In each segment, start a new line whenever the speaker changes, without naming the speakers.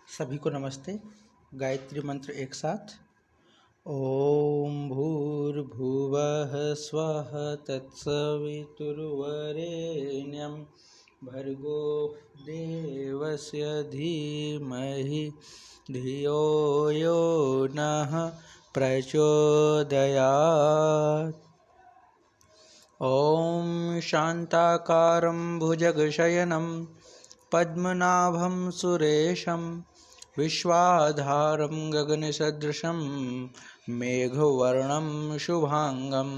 सभी को नमस्ते। गायत्री मंत्र एक साथ। ओम भूर्भुवः स्वः तत्सवितुर्वरेण्यं भर्गो देवस्य धीमहि धियो यो नः प्रचोदयात्। ओम शांताकारं भुजगशयनं पद्मनाभं सुरेशं विश्वाधारं गगनसदृशं मेघवर्णं शुभांगं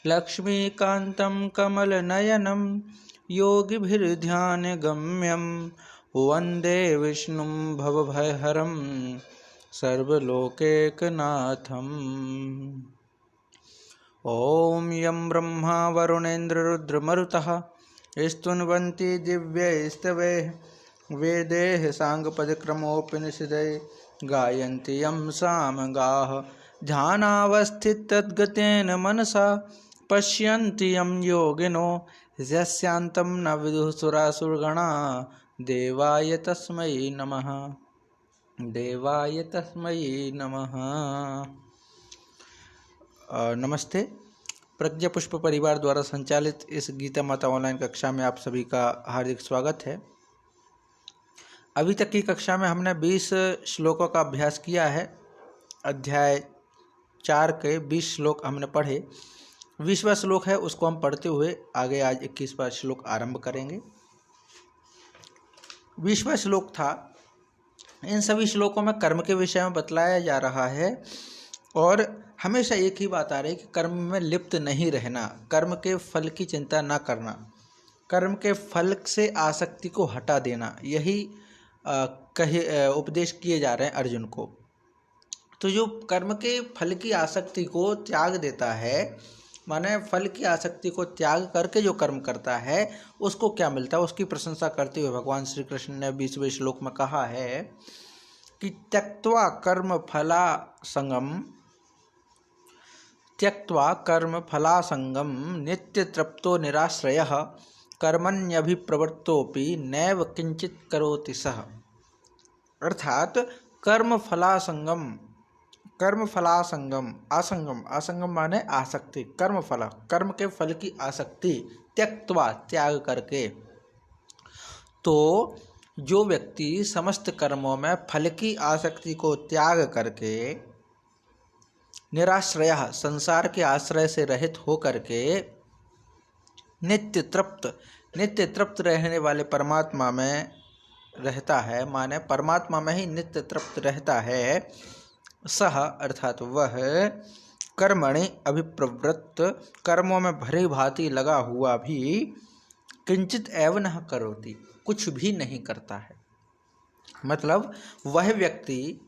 लक्ष्मीकान्तं कमलनयनं योगिभिर्ध्यानगम्यं वन्दे विष्णुं भवभयहरं सर्वलोकैकनाथम्। ओम यं ब्रह्मा वरुणेन्द्ररुद्रमरुतः स्तुन्वन्ति दिव्यैस्तवैः वेदैः साङ्गपदक्रमोपनिषदैः गायन्ति यं सामगाः ध्यानावस्थिततद्गतेन मनसा पश्यन्ति यं योगिनो यस्यान्तं न विदुः सुरासुरगणा देवाय तस्मै नमः। देवाय तस्मै नमः। नमस्ते। प्रज्ञा पुष्प परिवार द्वारा संचालित इस गीता माता ऑनलाइन कक्षा में आप सभी का हार्दिक स्वागत है। अभी तक की कक्षा में हमने 20 श्लोकों का अभ्यास किया है। अध्याय 4 के 20 श्लोक हमने पढ़े। 20वां श्लोक है, उसको हम पढ़ते हुए आगे आज 21वां श्लोक आरंभ करेंगे। 20वां श्लोक था, इन सभी श्लोकों में कर्म के विषय में बतलाया जा रहा है और हमेशा एक ही बात आ रही है कि कर्म में लिप्त नहीं रहना, कर्म के फल की चिंता ना करना, कर्म के फल से आसक्ति को हटा देना, यही उपदेश किए जा रहे हैं अर्जुन को। तो जो कर्म के फल की आसक्ति को त्याग देता है, माने फल की आसक्ति को त्याग करके जो कर्म करता है उसको क्या मिलता है, उसकी प्रशंसा करते हुए भगवान श्री कृष्ण ने 20वें श्लोक में कहा है कि त्यक्त्वा कर्म फलासंगम नित्य तृप्तो निराश्रयः कर्मण्यभिप्रवृत्तोपि नैव किंचित करोति सः। अर्थात कर्म फलासंगम आसंगम माने आसक्ति, कर्म के फल की आसक्ति त्यक्त्वा त्याग करके। तो जो व्यक्ति समस्त कर्मों में फल की आसक्ति को त्याग करके निराश्रय संसार के आश्रय से रहित हो करके नित्य तृप्त रहने वाले परमात्मा में रहता है, माने परमात्मा में ही नित्य तृप्त रहता है, सह अर्थात वह कर्मणि अभिप्रवृत्त कर्मों में भली भांति लगा हुआ भी किंचित एव न करोति कुछ भी नहीं करता है। मतलब वह व्यक्ति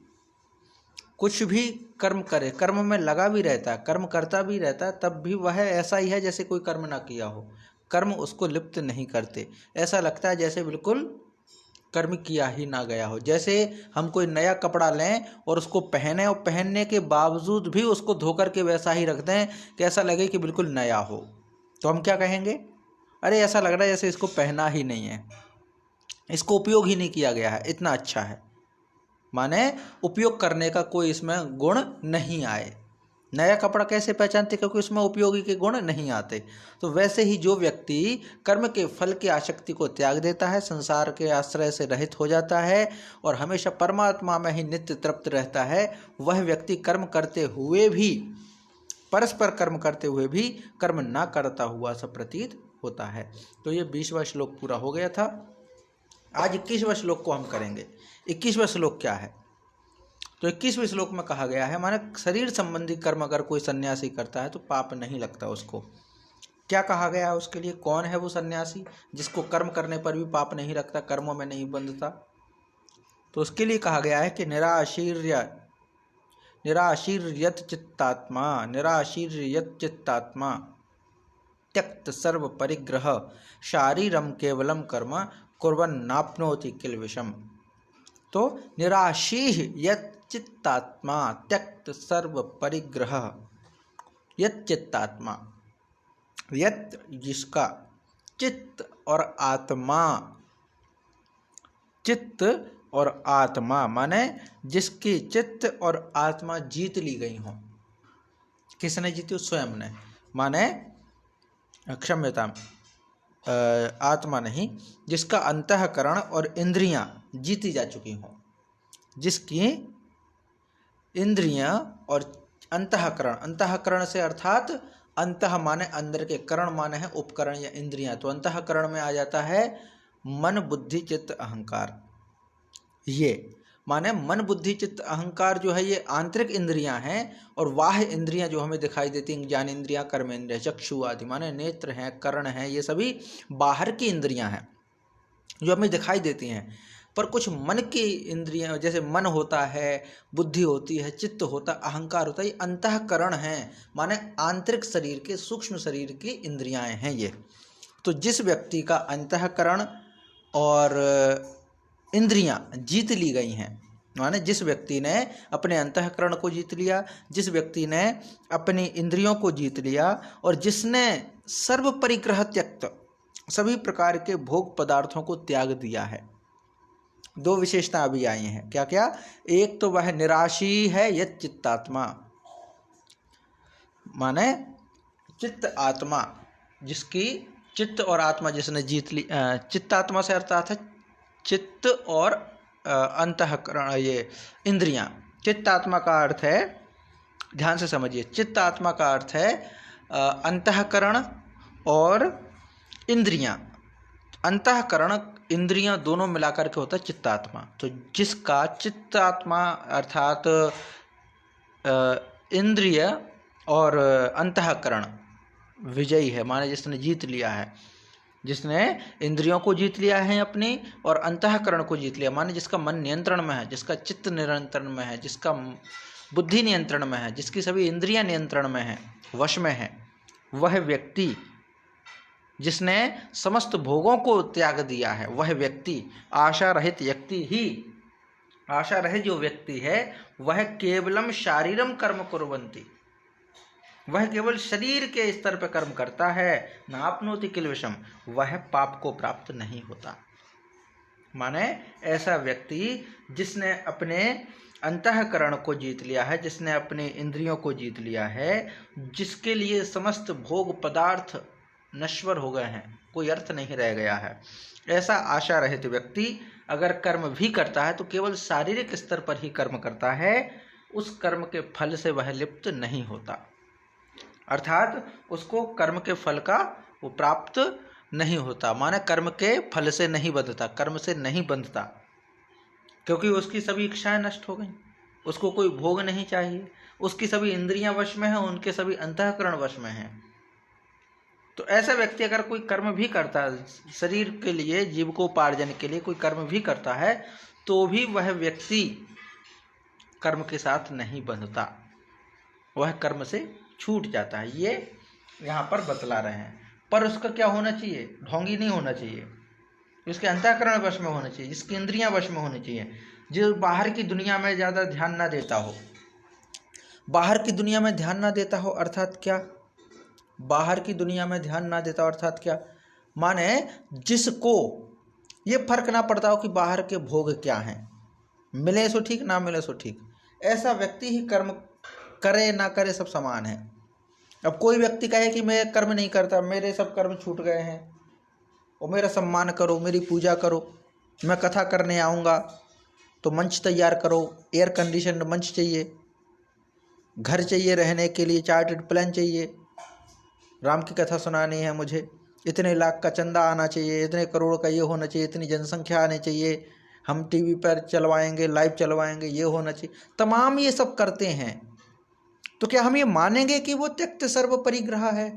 कुछ भी कर्म करे, कर्म में लगा भी रहता है, कर्म करता भी रहता है, तब भी वह ऐसा ही है जैसे कोई कर्म ना किया हो। कर्म उसको लिप्त नहीं करते, ऐसा लगता है जैसे बिल्कुल कर्म किया ही ना गया हो। जैसे हम कोई नया कपड़ा लें और उसको पहने और पहनने के बावजूद भी उसको धोकर के वैसा ही रखते हैं कि ऐसा लगे कि बिल्कुल नया हो, तो हम क्या कहेंगे, अरे ऐसा लग रहा है जैसे इसको पहना ही नहीं है, इसको उपयोग ही नहीं किया गया है, इतना अच्छा है। माने उपयोग करने का कोई इसमें गुण नहीं आए। नया कपड़ा कैसे पहचानते, क्योंकि उसमें उपयोगी के गुण नहीं आते। तो वैसे ही जो व्यक्ति कर्म के फल की आसक्ति को त्याग देता है, संसार के आश्रय से रहित हो जाता है और हमेशा परमात्मा में ही नित्य तृप्त रहता है, वह व्यक्ति कर्म करते हुए भी, परस्पर कर्म करते हुए भी कर्म ना करता हुआ सा प्रतीत होता है। तो ये 20वां श्लोक पूरा हो गया था। आज 21वां श्लोक को हम करेंगे। 21वां श्लोक क्या है, तो 21वें श्लोक में कहा गया है, माने शरीर संबंधी कर्म अगर कोई सन्यासी करता है तो पाप नहीं लगता उसको। क्या कहा गया है उसके लिए, कौन है वो सन्यासी जिसको कर्म करने पर भी पाप नहीं लगता, कर्मों में नहीं बंधता? तो उसके लिए कहा गया है कि निराशीर्यत चित्तात्मा त्यक्त सर्व परिग्रह शारीरम केवलम कर्म कुर्वन्नाप्नोति किल विषम। तो निराशीः यत् चित्तात्मा त्यक्त सर्व परिग्रह, यत् चित्तात्मा, यत् जिसका, चित्त और आत्मा, चित्त और आत्मा माने जिसकी चित्त और आत्मा जीत ली गई हो। किसने जीती? स्वयं ने। माने क्षम्यता, आत्मा नहीं, जिसका अंतःकरण और इंद्रियां जीती जा चुकी हों। जिसकी इंद्रियां और अंतःकरण, अंतःकरण से अर्थात अंतः माने अंदर के, करण माने है उपकरण या इंद्रियां, तो अंतःकरण में आ जाता है मन बुद्धि चित्त अहंकार। ये माने मन बुद्धि चित्त अहंकार जो है ये आंतरिक इंद्रियां हैं, और बाह्य इंद्रियां जो हमें दिखाई देती हैं, ज्ञान इंद्रियां, कर्म इंद्रिया, चक्षु आदि माने नेत्र हैं, कर्ण हैं, ये सभी बाहर की इंद्रियां हैं जो हमें दिखाई देती हैं। पर कुछ मन की इंद्रियां, जैसे मन होता है, बुद्धि होती है, चित्त होता है, अहंकार होता है, ये अंतःकरण हैं, माने आंतरिक शरीर के, सूक्ष्म शरीर की इंद्रियां हैं ये। तो जिस व्यक्ति का अंतःकरण और इंद्रियां जीत ली गई हैं, माने जिस व्यक्ति ने अपने अंतःकरण को जीत लिया, जिस व्यक्ति ने अपनी इंद्रियों को जीत लिया, और जिसने सर्व परिग्रह त्यक्त, सभी प्रकार के भोग पदार्थों को त्याग दिया है। दो विशेषता अभी आई हैं, क्या क्या? एक तो वह निराशी है यत चित्तात्मा, माने चित्त आत्मा, जिसकी चित्त और आत्मा जिसने जीत ली। चित्तात्मा से अर्थात है चित्त और अंतःकरण, ये इंद्रियां। चित्तात्मा का अर्थ है, ध्यान से समझिए, चित्तात्मा का अर्थ है अंतःकरण और इंद्रियां। अंतःकरण इंद्रियां दोनों मिलाकर के होता है चित्तात्मा। तो जिसका चित्तात्मा अर्थात इंद्रिय और अंतःकरण विजयी है, माने जिसने जीत लिया है, जिसने इंद्रियों को जीत लिया है अपनी, और अंतःकरण को जीत लिया, माने जिसका मन नियंत्रण में है, जिसका चित्त नियंत्रण में है, जिसका बुद्धि नियंत्रण में है, जिसकी सभी इंद्रियां नियंत्रण में है, वश में है, वह व्यक्ति, जिसने समस्त भोगों को त्याग दिया है, वह व्यक्ति, आशा रहित व्यक्ति ही, आशा रहित जो व्यक्ति है वह केवलम शारीरम कर्म कुर्वन्ति, वह केवल शरीर के स्तर पर कर्म करता है, नाप्नोति किल विषम, वह पाप को प्राप्त नहीं होता। माने ऐसा व्यक्ति जिसने अपने अंतःकरण को जीत लिया है, जिसने अपने इंद्रियों को जीत लिया है, जिसके लिए समस्त भोग पदार्थ नश्वर हो गए हैं, कोई अर्थ नहीं रह गया है, ऐसा आशा रहित व्यक्ति अगर कर्म भी करता है तो केवल शारीरिक स्तर पर ही कर्म करता है, उस कर्म के फल से वह लिप्त नहीं होता, अर्थात उसको कर्म के फल का वो प्राप्त नहीं होता, माने कर्म के फल से नहीं बंधता, कर्म से नहीं बंधता, क्योंकि उसकी सभी इच्छाएं नष्ट हो गई, उसको कोई भोग नहीं चाहिए, उसकी सभी इंद्रियां वश में हैं, उनके सभी अंतःकरण वश में हैं। तो ऐसा व्यक्ति अगर कोई कर्म भी करता है, शरीर के लिए, जीविकोपार्जन के लिए कोई कर्म भी करता है, तो भी वह व्यक्ति कर्म के साथ नहीं बंधता, वह कर्म से छूट जाता है। ये यहाँ पर बतला रहे हैं। पर उसका क्या होना चाहिए? ढोंगी नहीं होना चाहिए, उसके अंतःकरण वश में होना चाहिए, जिसकी इंद्रियां वश में होनी चाहिए, जो बाहर की दुनिया में ज़्यादा ध्यान ना देता हो। बाहर की दुनिया में ध्यान ना देता हो अर्थात क्या? बाहर की दुनिया में ध्यान ना देता अर्थात क्या? माने जिसको ये फर्क ना पड़ता हो कि बाहर के भोग क्या हैं, मिले सो ठीक, ना मिले सो ठीक, ऐसा व्यक्ति ही कर्म करे ना करे सब समान है। अब कोई व्यक्ति कहे कि मैं कर्म नहीं करता, मेरे सब कर्म छूट गए हैं, और मेरा सम्मान करो, मेरी पूजा करो, मैं कथा करने आऊँगा तो मंच तैयार करो, एयर कंडीशन मंच चाहिए, घर चाहिए रहने के लिए, चार्टर्ड प्लान चाहिए, राम की कथा सुनानी है मुझे, इतने लाख का चंदा आना चाहिए, इतने करोड़ का ये होना चाहिए, इतनी जनसंख्या आनी चाहिए, हम टीवी पर चलवाएंगे, लाइव चलवाएंगे, ये होना चाहिए, तमाम ये सब करते हैं। तो क्या हम ये मानेंगे कि वो त्यक्त सर्व परिग्रह है?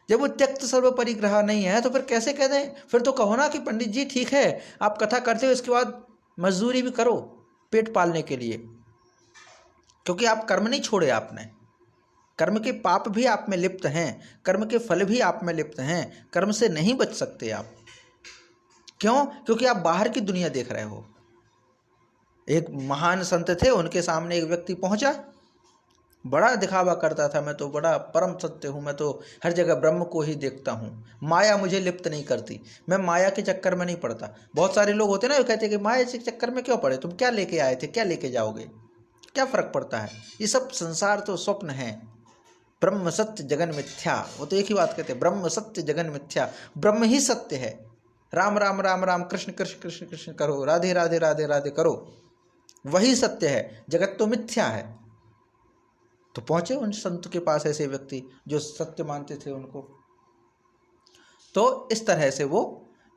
जब वो त्यक्त सर्व परिग्रह नहीं है तो फिर कैसे कह दें? फिर तो कहो ना कि पंडित जी ठीक है, आप कथा करते हो, इसके बाद मजदूरी भी करो पेट पालने के लिए, क्योंकि आप कर्म नहीं छोड़े, आपने कर्म के पाप भी आप में लिप्त हैं, कर्म के फल भी आप में लिप्त हैं, कर्म से नहीं बच सकते आप। क्यों? क्योंकि आप बाहर की दुनिया देख रहे हो। एक महान संत थे, उनके सामने एक व्यक्ति पहुंचा, बड़ा दिखावा करता था, मैं तो बड़ा परम सत्य हूँ, मैं तो हर जगह ब्रह्म को ही देखता हूँ, माया मुझे लिप्त नहीं करती, मैं माया के चक्कर में नहीं पड़ता। बहुत सारे लोग होते ना, वो कहते हैं कि माया के चक्कर में क्यों पड़े, तुम क्या लेके आए थे, क्या लेके जाओगे, क्या फर्क पड़ता है, ये सब संसार तो स्वप्न है, ब्रह्म सत्य जगन मिथ्या। वो तो एक ही बात कहते हैं, ब्रह्म सत्य जगन मिथ्या, ब्रह्म ही सत्य है। राम राम राम राम, कृष्ण कृष्ण कृष्ण कृष्ण करो, राधे राधे राधे राधे करो, वही सत्य है, जगत तो मिथ्या है। तो पहुंचे उन संत के पास ऐसे व्यक्ति जो सत्य मानते थे उनको। तो इस तरह से वो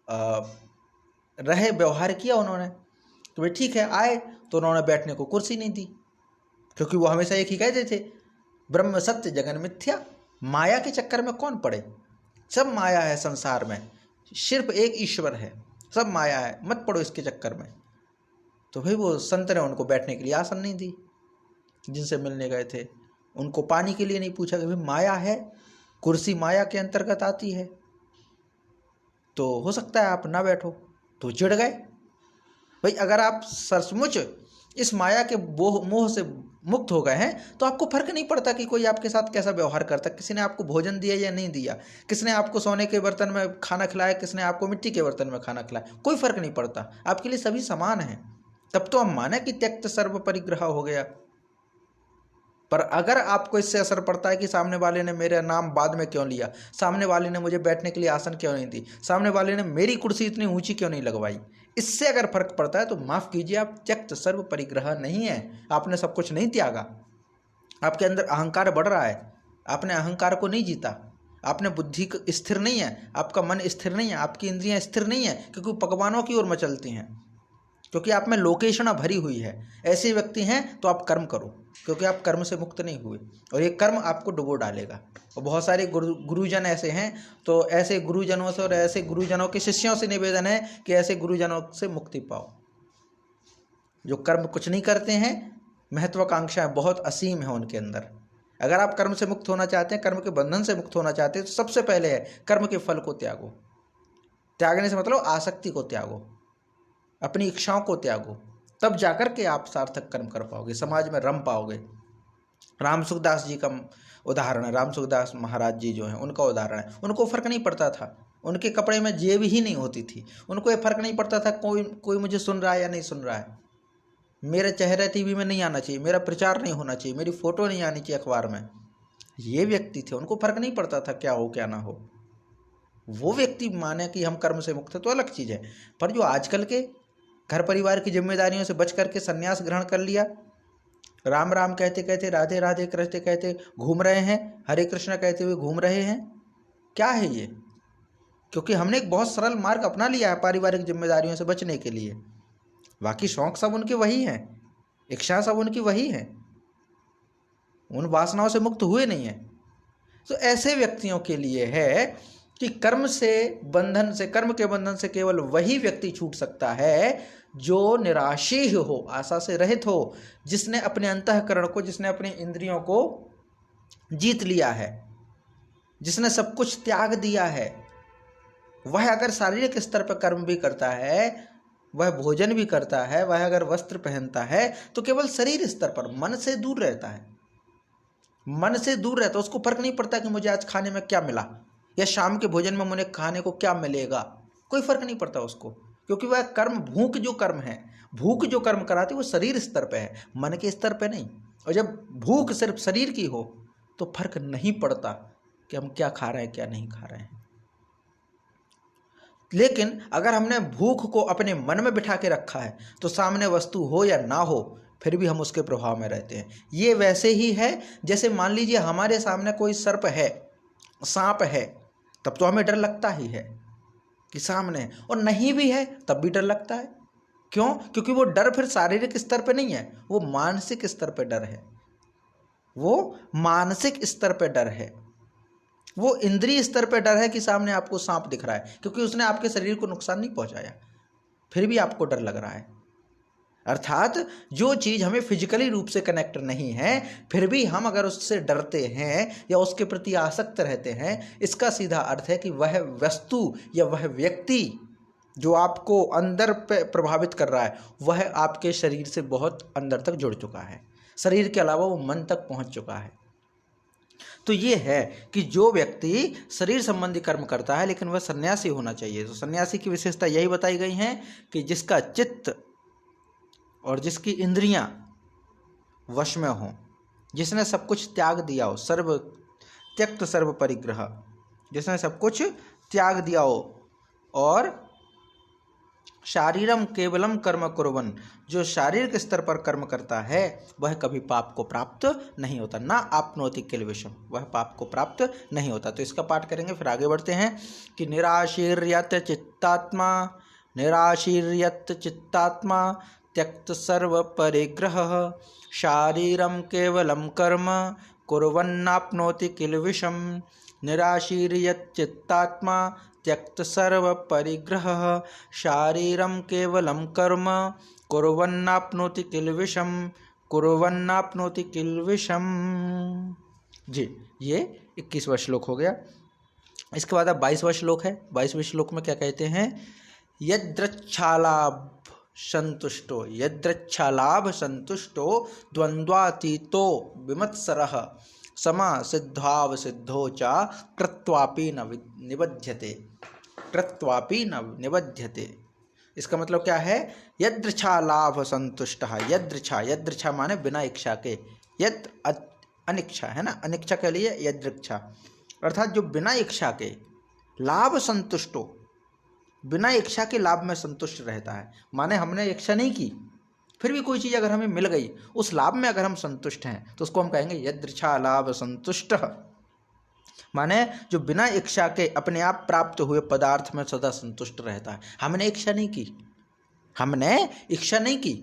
रहे, व्यवहार किया उन्होंने। तो भाई ठीक है, आए तो उन्होंने बैठने को कुर्सी नहीं दी, क्योंकि वो हमेशा एक ही कहते थे, ब्रह्म सत्य जगन मिथ्या, माया के चक्कर में कौन पड़े, सब माया है संसार में, सिर्फ एक ईश्वर है, सब माया है, मत पड़ो इसके चक्कर में। तो भाई वो संत ने उनको बैठने के लिए आसन नहीं दी, जिनसे मिलने गए थे उनको पानी के लिए नहीं पूछा कि भाई माया है, कुर्सी माया के अंतर्गत आती है, तो हो सकता है आप ना बैठो। तो चिढ़ गए। भाई अगर आप सचमुच इस माया के मोह से मुक्त हो गए हैं तो आपको फर्क नहीं पड़ता कि कोई आपके साथ कैसा व्यवहार करता, किसी ने आपको भोजन दिया या नहीं दिया, किसने आपको सोने के बर्तन में खाना खिलाया, किसने आपको मिट्टी के बर्तन में खाना खिलाया, कोई फर्क नहीं पड़ता, आपके लिए सभी समान हैं। तब तो हम माने कि त्यक्त सर्व परिग्रह हो गया। पर अगर आपको इससे असर पड़ता है कि सामने वाले ने मेरा नाम बाद में क्यों लिया, सामने वाले ने मुझे बैठने के लिए आसन क्यों नहीं दी, सामने वाले ने मेरी कुर्सी इतनी ऊंची क्यों नहीं लगवाई, इससे अगर फर्क पड़ता है तो माफ कीजिए, आप त्यक्त सर्व परिग्रह नहीं है, आपने सब कुछ नहीं त्यागा, आपके अंदर अहंकार बढ़ रहा है, आपने अहंकार को नहीं जीता, आपने बुद्धि स्थिर नहीं है, आपका मन स्थिर नहीं है, आपकी इंद्रियां स्थिर नहीं है, क्योंकि पकवानों की ओर मचलती हैं, क्योंकि आप में लोकेशना भरी हुई है। ऐसे व्यक्ति हैं तो आप कर्म करो, क्योंकि आप कर्म से मुक्त नहीं हुए और ये कर्म आपको डुबो डालेगा। और बहुत सारे गुरुजन ऐसे हैं, तो ऐसे गुरुजनों से और ऐसे गुरुजनों के शिष्यों से निवेदन है कि ऐसे गुरुजनों से मुक्ति पाओ, जो कर्म कुछ नहीं करते हैं, महत्वाकांक्षाएं बहुत असीम है उनके अंदर। अगर आप कर्म से मुक्त होना चाहते हैं, कर्म के बंधन से मुक्त होना चाहते हैं, तो सबसे पहले है कर्म के फल को त्यागो। त्यागने से मतलब आसक्ति को त्यागो, अपनी इच्छाओं को त्यागो, तब जाकर के आप सार्थक कर्म कर पाओगे, समाज में रम पाओगे। राम सुखदास जी का उदाहरण है, राम सुखदास महाराज जी जो हैं उनका उदाहरण है। उनको फर्क नहीं पड़ता था, उनके कपड़े में जेब ही नहीं होती थी, उनको ये फर्क नहीं पड़ता था कोई मुझे सुन रहा है या नहीं सुन रहा है, मेरा चेहरा टीवी में नहीं आना चाहिए, मेरा प्रचार नहीं होना चाहिए, मेरी फोटो नहीं आनी चाहिए अखबार में। ये व्यक्ति थे, उनको फर्क नहीं पड़ता था क्या हो क्या ना हो। वो व्यक्ति माने कि हम कर्म से मुक्त है तो अलग चीज़ है, पर जो आजकल के घर परिवार की जिम्मेदारियों से बच करके संन्यास ग्रहण कर लिया, राम राम कहते कहते, राधे राधे कहते कहते घूम रहे हैं, हरे कृष्ण कहते हुए घूम रहे हैं, क्या है ये? क्योंकि हमने एक बहुत सरल मार्ग अपना लिया है पारिवारिक जिम्मेदारियों से बचने के लिए, बाकी शौक सब उनके वही हैं, इच्छा सब उनकी वही है, उन वासनाओं से मुक्त हुए नहीं है। तो ऐसे व्यक्तियों के लिए है कि कर्म से बंधन से, कर्म के बंधन से केवल वही व्यक्ति छूट सकता है जो निराशी हो, आशा से रहित हो, जिसने अपने अंतःकरण को, जिसने अपनी इंद्रियों को जीत लिया है, जिसने सब कुछ त्याग दिया है। वह अगर शारीरिक स्तर पर कर्म भी करता है, वह भोजन भी करता है, वह अगर वस्त्र पहनता है, तो केवल शरीर स्तर पर, मन से दूर रहता है, मन से दूर रहता है। उसको फर्क नहीं पड़ता कि मुझे आज खाने में क्या मिला या शाम के भोजन में मुझे खाने को क्या मिलेगा, कोई फर्क नहीं पड़ता उसको, क्योंकि वह कर्म, भूख जो कर्म है, भूख जो कर्म कराती है वो शरीर स्तर पे है, मन के स्तर पे नहीं। और जब भूख सिर्फ शरीर की हो तो फर्क नहीं पड़ता कि हम क्या खा रहे हैं क्या नहीं खा रहे हैं। लेकिन अगर हमने भूख को अपने मन में बिठा के रखा है तो सामने वस्तु हो या ना हो फिर भी हम उसके प्रभाव में रहते हैं। ये वैसे ही है जैसे मान लीजिए हमारे सामने कोई सर्प है, सांप है, तब तो हमें डर लगता ही है कि सामने है, और नहीं भी है तब भी डर लगता है। क्यों? क्योंकि वो डर फिर शारीरिक स्तर पे नहीं है, वो मानसिक स्तर पे डर है, वो मानसिक स्तर पे डर है, वो इंद्रिय स्तर पे डर है कि सामने आपको सांप दिख रहा है, क्योंकि उसने आपके शरीर को नुकसान नहीं पहुंचाया, फिर भी आपको डर लग रहा है। अर्थात जो चीज़ हमें फिजिकली रूप से कनेक्ट नहीं है, फिर भी हम अगर उससे डरते हैं या उसके प्रति आसक्त रहते हैं, इसका सीधा अर्थ है कि वह वस्तु या वह व्यक्ति जो आपको अंदर पे प्रभावित कर रहा है, वह आपके शरीर से बहुत अंदर तक जुड़ चुका है। शरीर के अलावा वो मन तक पहुंच चुका है। तो ये है कि जो व्यक्ति शरीर संबंधी कर्म करता है लेकिन वह सन्यासी होना चाहिए। तो सन्यासी की विशेषता यही बताई गई है कि जिसका चित्त और जिसकी इंद्रियां वश में हो, जिसने सब कुछ त्याग दिया हो, सर्व त्यक्त सर्व परिग्रह, जिसने सब कुछ त्याग दिया हो, और शारीरम केवलम कर्म कुर्वन्, जो शारीरिक स्तर पर कर्म करता है वह कभी पाप को प्राप्त नहीं होता। ना आपनोति किल्बिषम, वह पाप को प्राप्त नहीं होता। तो इसका पाठ करेंगे, फिर आगे बढ़ते हैं कि निराशीर्यत चित्तात्मा, निराशीर्यत चित्तात्मा त्यक्त सर्व परिग्रह शारीरम केवलम कर्म कुर्वन्नाप्नोति किल्बिषम। निराशीर्यत चित्तात्मा त्यक्त सर्व परिग्रह शारीरम केवलम कर्म कुर्वन्नाप्नोति किल्बिषम, कुर्वन्नाप्नोति किल्बिषम। जी, ये 21वां श्लोक हो गया। इसके बाद अब 22वां श्लोक है। 22वें श्लोक में क्या कहते हैं? यदृच्छालाभ संतुष्टो, यदृच्छालाभ संतुष्टो द्वंद्वातीतो विमत्सरः समा सिद्धाव सिद्धो च कृत्वापि न निबध्यते, कृत्वापि न निबध्यते। इसका मतलब क्या है? यदृच्छा लाभ संतुष्टः, यदृच्छा, यदृच्छा माने बिना इच्छा के, यद अनिच्छा है ना, अनिच्छा के लिए यदृच्छा, अर्थात जो बिना इच्छा के लाभ संतुष्टो, बिना इच्छा के लाभ में संतुष्ट रहता है। माने हमने इच्छा नहीं की, फिर भी कोई चीज़ अगर हमें मिल गई, उस लाभ में अगर हम संतुष्ट हैं तो उसको हम कहेंगे यदृच्छा लाभ संतुष्टः। माने जो बिना इच्छा के अपने आप प्राप्त हुए पदार्थ में सदा संतुष्ट रहता है। हमने इच्छा नहीं की, हमने इच्छा नहीं की,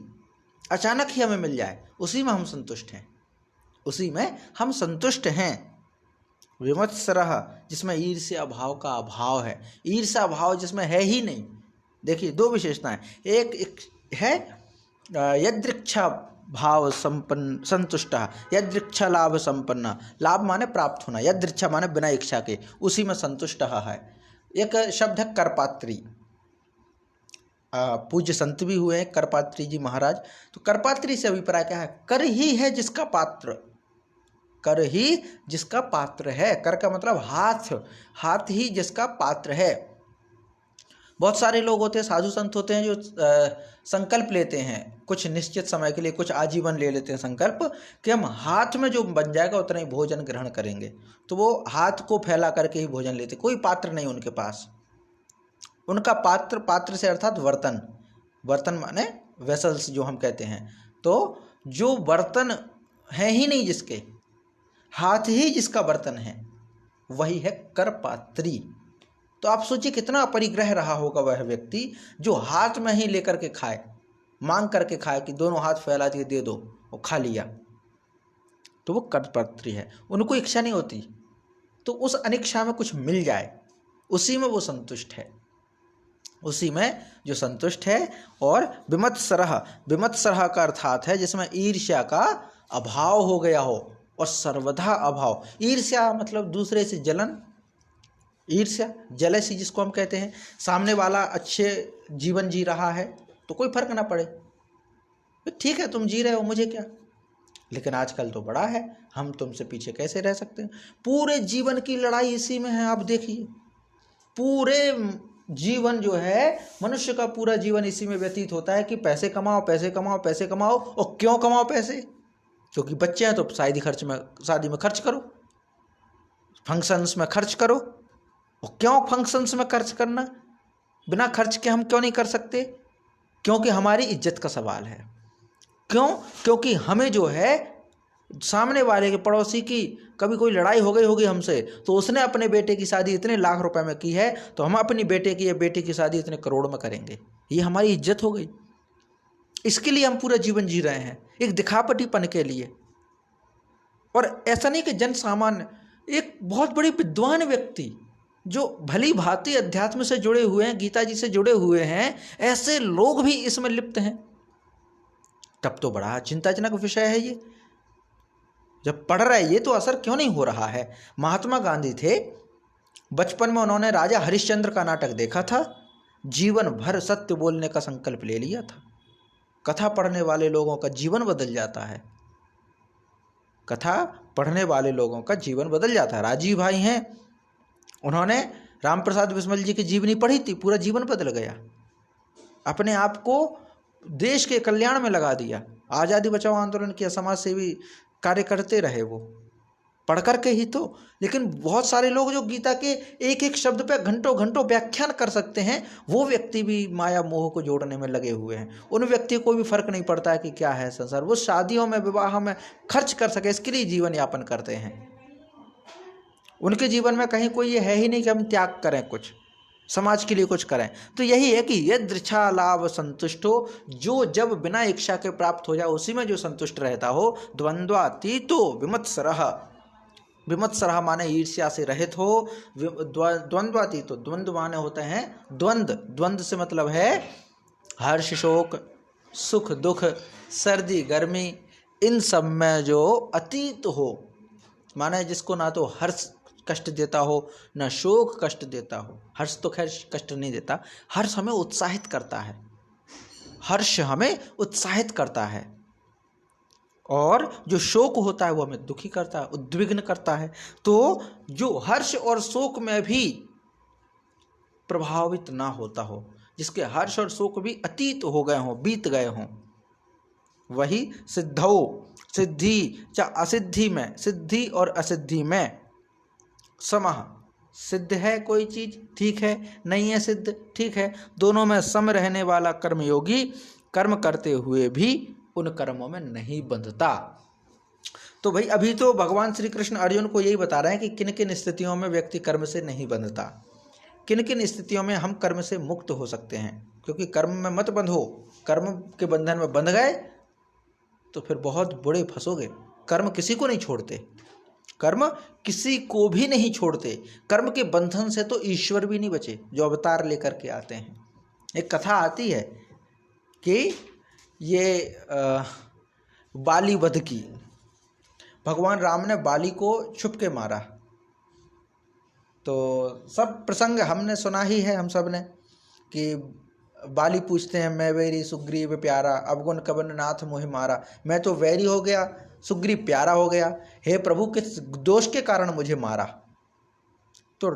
अचानक ही हमें मिल जाए, उसी में हम संतुष्ट हैं, उसी में हम संतुष्ट हैं। विमत्सरः, जिसमें ईर्ष्या भाव का अभाव है, ईर्ष्या भाव जिसमें है ही नहीं। देखिए दो विशेषताएं, एक है यदृच्छा भाव संपन्न संतुष्ट, यदृच्छा लाभ संपन्न, लाभ माने प्राप्त होना, यदृच्छा माने बिना इच्छा के, उसी में संतुष्ट है। एक शब्द है करपात्री, पूज्य संत भी हुए हैं करपात्री जी महाराज। तो करपात्री से अभिप्राय क्या है? कर ही है जिसका पात्र, कर ही जिसका पात्र है। कर का मतलब हाथ, हाथ ही जिसका पात्र है। बहुत सारे लोग होते हैं, साधु संत होते हैं, जो संकल्प लेते हैं कुछ निश्चित समय के लिए, कुछ आजीवन ले लेते हैं संकल्प कि हम हाथ में जो बन जाएगा उतना ही भोजन ग्रहण करेंगे। तो वो हाथ को फैला करके ही भोजन लेते, कोई पात्र नहीं उनके पास। उनका पात्र, पात्र से अर्थात बर्तन, बर्तन माने वेसल्स जो हम कहते हैं। तो जो बर्तन है ही नहीं जिसके, हाथ ही जिसका बर्तन है, वही है करपात्री। तो आप सोचिए कितना अपरिग्रह रहा होगा वह व्यक्ति जो हाथ में ही लेकर के खाए, मांग करके खाए कि दोनों हाथ फैला दिए, दे दो, और खा लिया। तो वो करपात्री है, उनको इच्छा नहीं होती, तो उस अनिच्छा में कुछ मिल जाए उसी में वो संतुष्ट है, उसी में जो संतुष्ट है। और विमत्सरः, विमत्सरः का अर्थात है जिसमें ईर्ष्या का अभाव हो गया हो, और सर्वथा अभाव। ईर्ष्या मतलब दूसरे से जलन, ईर्ष्या जेलसी जिसको हम कहते हैं। सामने वाला अच्छे जीवन जी रहा है तो कोई फर्क ना पड़े, ठीक है तुम जी रहे हो, मुझे क्या। लेकिन आजकल तो बड़ा है, हम तुमसे पीछे कैसे रह सकते हैं। पूरे जीवन की लड़ाई इसी में है। आप देखिए पूरे जीवन जो है, मनुष्य का पूरा जीवन इसी में व्यतीत होता है कि पैसे कमाओ, पैसे कमाओ, पैसे कमाओ। और क्यों कमाओ पैसे? क्योंकि बच्चे हैं तो शादी में खर्च करो, फंक्शंस में खर्च करो। और क्यों फंक्शंस में खर्च करना? बिना खर्च के हम क्यों नहीं कर सकते? क्योंकि हमारी इज्जत का सवाल है। क्यों? क्योंकि हमें जो है सामने वाले के पड़ोसी की कभी कोई लड़ाई हो गई होगी हमसे, तो उसने अपने बेटे की शादी इतने लाख रुपए में की है, तो हम अपनी बेटे की या बेटी की शादी इतने करोड़ में करेंगे। ये हमारी इज्जत हो गई। इसके लिए हम पूरा जीवन जी रहे हैं, एक दिखावटीपन के लिए। और ऐसा नहीं कि जन सामान्य, एक बहुत बड़े विद्वान व्यक्ति जो भली भांति अध्यात्म से जुड़े हुए हैं, गीता जी से जुड़े हुए हैं, ऐसे लोग भी इसमें लिप्त हैं, तब तो बड़ा चिंताजनक विषय है ये। जब पढ़ रहे ये तो असर क्यों नहीं हो रहा है। महात्मा गांधी थे, बचपन में उन्होंने राजा हरिश्चंद्र का नाटक देखा था, जीवन भर सत्य बोलने का संकल्प ले लिया था। कथा पढ़ने वाले लोगों का जीवन बदल जाता है। कथा पढ़ने वाले लोगों का जीवन बदल जाता है। राजीव भाई हैं, उन्होंने राम प्रसाद बिस्मिल जी की जीवनी पढ़ी थी, पूरा जीवन बदल गया, अपने आप को देश के कल्याण में लगा दिया, आज़ादी बचाओ आंदोलन किया, समाज सेवी कार्य करते रहे वो पढ़ कर के ही तो। लेकिन बहुत सारे लोग जो गीता के एक एक शब्द पे घंटों घंटों व्याख्यान कर सकते हैं, वो व्यक्ति भी माया मोह को जोड़ने में लगे हुए हैं। उन व्यक्ति को भी फर्क नहीं पड़ता है कि क्या है संसार, वो शादियों में विवाह में खर्च कर सके इसके लिए जीवन यापन करते हैं। उनके जीवन में कहीं कोई ये है ही नहीं कि हम त्याग करें, कुछ समाज के लिए कुछ करें। तो यही है कि यदृच्छा लाभ संतुष्टो, जो जब बिना इच्छा के प्राप्त हो जाए उसी में जो संतुष्ट रहता हो। द्वंद्वातीतो विमत्सरः, विमत्सरः माने ईर्ष्या से रहित हो। द्वंद्वातीतो, द्वंद्व माने होते हैं द्वंद्व, द्वंद्व से मतलब है हर्ष शोक, सुख दुख, सर्दी गर्मी, इन सब में जो अतीत हो, माने जिसको ना तो हर्ष कष्ट देता हो न शोक कष्ट देता हो। हर्ष तो खैर कष्ट नहीं देता, हर्ष हमें उत्साहित करता है, हर्ष हमें उत्साहित करता है, और जो शोक होता है वो हमें दुखी करता है, उद्विग्न करता है। तो जो हर्ष और शोक में भी प्रभावित ना होता हो, जिसके हर्ष और शोक भी अतीत हो गए हों, बीत गए हों, वही सिद्धौ, सिद्धि या असिद्धि में, सिद्धि और असिद्धि में समः, सिद्ध है कोई चीज ठीक है, नहीं है सिद्ध ठीक है, दोनों में सम रहने वाला कर्मयोगी कर्म करते हुए भी उन कर्मों में नहीं बंधता। तो भाई अभी तो भगवान श्री कृष्ण अर्जुन को यही बता रहे हैं कि किन किन स्थितियों में व्यक्ति कर्म से नहीं बंधता, किन किन स्थितियों में हम कर्म से मुक्त हो सकते हैं। क्योंकि कर्म में मत बंधो, कर्म के बंधन में बंध गए तो फिर बहुत बुरे फंसोगे। कर्म किसी को नहीं छोड़ते, कर्म किसी को भी नहीं छोड़ते। कर्म के बंधन से तो ईश्वर भी नहीं बचे जो अवतार लेकर के आते हैं। एक कथा आती है कि ये बाली वध की, भगवान राम ने बाली को छुप के मारा। तो सब प्रसंग हमने सुना ही है, हम सब ने, कि बाली पूछते हैं मैं वैरी सुग्रीव प्यारा, अवगुण कवन नाथ मोहि मारा। मैं तो वैरी हो गया, सुग्रीव प्यारा हो गया, हे प्रभु किस दोष के कारण मुझे मारा। तो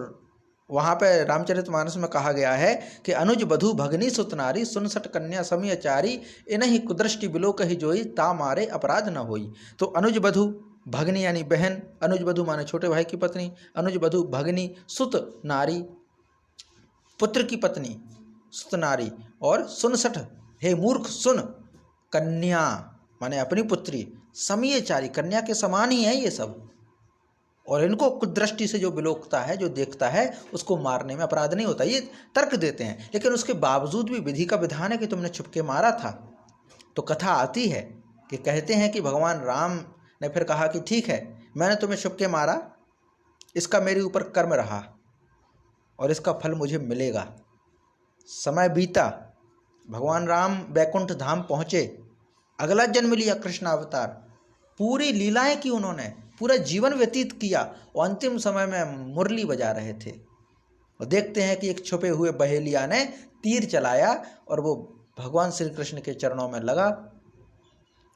वहाँ पे रामचरितमानस में कहा गया है कि अनुज बधु भगनी सुतनारी, सुनसठ कन्या समियचारी, इन्हीं कुदृष्टि बिलोक ही जोई, ता मारे अपराध न होई। तो अनुज बधु, भगनी यानी बहन, अनुज बधु माने छोटे भाई की पत्नी, अनुज बधु भगनी, सुत नारी पुत्र की पत्नी, सुत नारी, और सुनसठ हे मूर्ख सुन, कन्या माने अपनी पुत्री, समियचारी कन्या के समान ही है ये सब, और इनको कुदृष्टि से जो बिलोकता है, जो देखता है, उसको मारने में अपराध नहीं होता। ये तर्क देते हैं, लेकिन उसके बावजूद भी विधि का विधान है कि तुमने छुपके मारा था। तो कथा आती है कि कहते हैं कि भगवान राम ने फिर कहा कि ठीक है, मैंने तुम्हें छुपके मारा, इसका मेरे ऊपर कर्म रहा और इसका फल मुझे मिलेगा। समय बीता, भगवान राम वैकुंठ धाम पहुँचे, अगला जन्म लिया कृष्ण अवतार, पूरी लीलाएं की उन्होंने, पूरा जीवन व्यतीत किया, और अंतिम समय में मुरली बजा रहे थे। और देखते हैं कि एक छुपे हुए बहेलिया ने तीर चलाया और वो भगवान श्री कृष्ण के चरणों में लगा,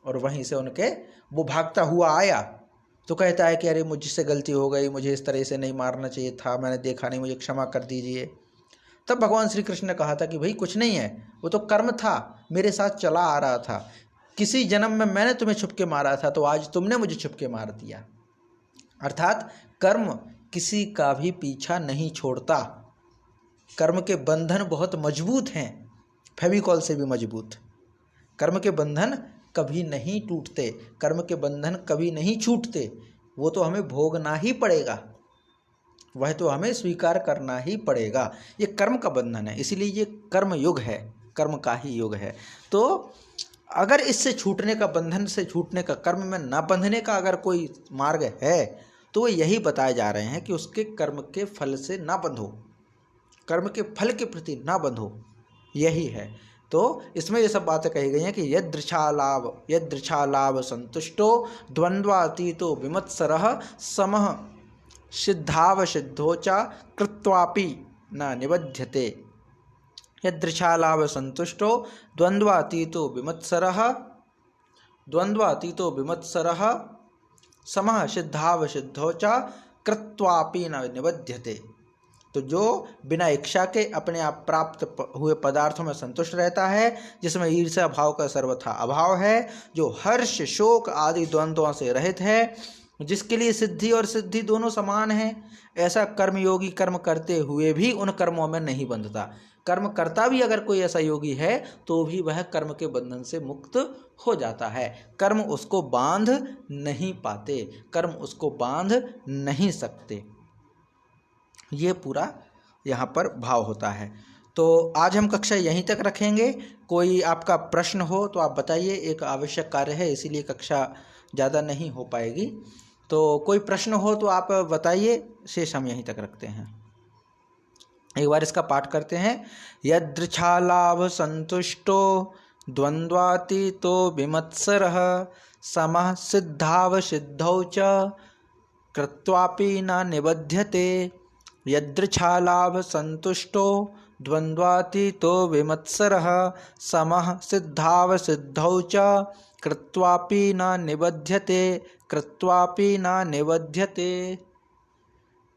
और वहीं से उनके वो भागता हुआ आया। तो कहता है कि अरे मुझसे गलती हो गई, मुझे इस तरह से नहीं मारना चाहिए था, मैंने देखा नहीं, मुझे क्षमा कर दीजिए। तब भगवान श्री कृष्ण ने कहा था कि भाई कुछ नहीं है, वो तो कर्म था, मेरे साथ चला आ रहा था, किसी जन्म में मैंने तुम्हें छुपके मारा था, तो आज तुमने मुझे छुपके मार दिया। अर्थात कर्म किसी का भी पीछा नहीं छोड़ता। कर्म के बंधन बहुत मजबूत हैं, फेविकॉल से भी मजबूत। कर्म के बंधन कभी नहीं टूटते, कर्म के बंधन कभी नहीं छूटते, वो तो हमें भोगना ही पड़ेगा, वह तो हमें स्वीकार करना ही पड़ेगा। ये कर्म का बंधन है, इसीलिए ये कर्म युग है, कर्म का ही युग है। तो अगर इससे छूटने का, बंधन से छूटने का, कर्म में न बंधने का अगर कोई मार्ग है, तो वो यही बताए जा रहे हैं कि उसके कर्म के फल से ना बंधो, कर्म के फल के प्रति ना बंधो, यही है। तो इसमें ये सब बातें कही गई हैं कि यदृच्छा लाभ संतुष्टो द्वंद्वातीतो विमत्सरः समः सिद्धावसिद्धो च कृत्वापि न निबध्यते। यदृच्छा लाभ संतुष्टो द्वंद्वातीतो विमत्सरः समः सिद्धावसिद्धौ च कृत्वापि न निबध्यते। तो जो बिना इच्छा के अपने आप प्राप्त हुए पदार्थों में संतुष्ट रहता है, जिसमें ईर्ष्या भाव का सर्वथा अभाव है, जो हर्ष शोक आदि द्वंद्वों से रहित है, जिसके लिए सिद्धि और सिद्धि दोनों समान हैं, ऐसा कर्मयोगी कर्म करते हुए भी उन कर्मों में नहीं बंधता। कर्म करता भी अगर कोई ऐसा योगी है तो भी वह कर्म के बंधन से मुक्त हो जाता है। कर्म उसको बांध नहीं पाते, कर्म उसको बांध नहीं सकते। ये पूरा यहाँ पर भाव होता है। तो आज हम कक्षा यहीं तक रखेंगे। कोई आपका प्रश्न हो तो आप बताइए, एक आवश्यक कार्य है इसीलिए कक्षा ज़्यादा नहीं हो पाएगी। तो कोई प्रश्न हो तो आप बताइए, शेष हम यहीं तक रखते हैं। एक बार इसका पाठ करते हैं। यदृच्छालाभ संतुष्टो द्वंद्वातीतो विमत्सरः समः सिद्धावसिद्धौ च कृत्वापि न निबध्यते। यदृच्छालाभ संतुष्टो द्वंद्वातीतो विमत्सरः समः सिद्धावसिद्धौ च कृत्वापि न निबध्यते। कृत्वापि न निबध्यते।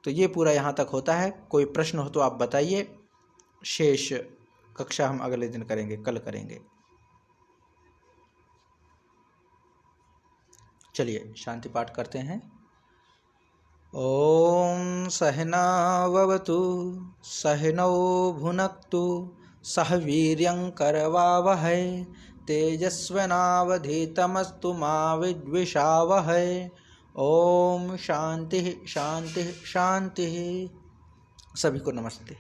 तो ये पूरा यहाँ तक होता है। कोई प्रश्न हो तो आप बताइए, शेष कक्षा हम अगले दिन करेंगे, कल करेंगे। चलिए शांति पाठ करते हैं। ओम सहनाववतु सहनौ भुनक्तु सह वीर्यं करवावहै तेजस्विनावधीतमस्तु मा विद्विषावहै। ओम शांति शांति शांति। सभी को नमस्ते।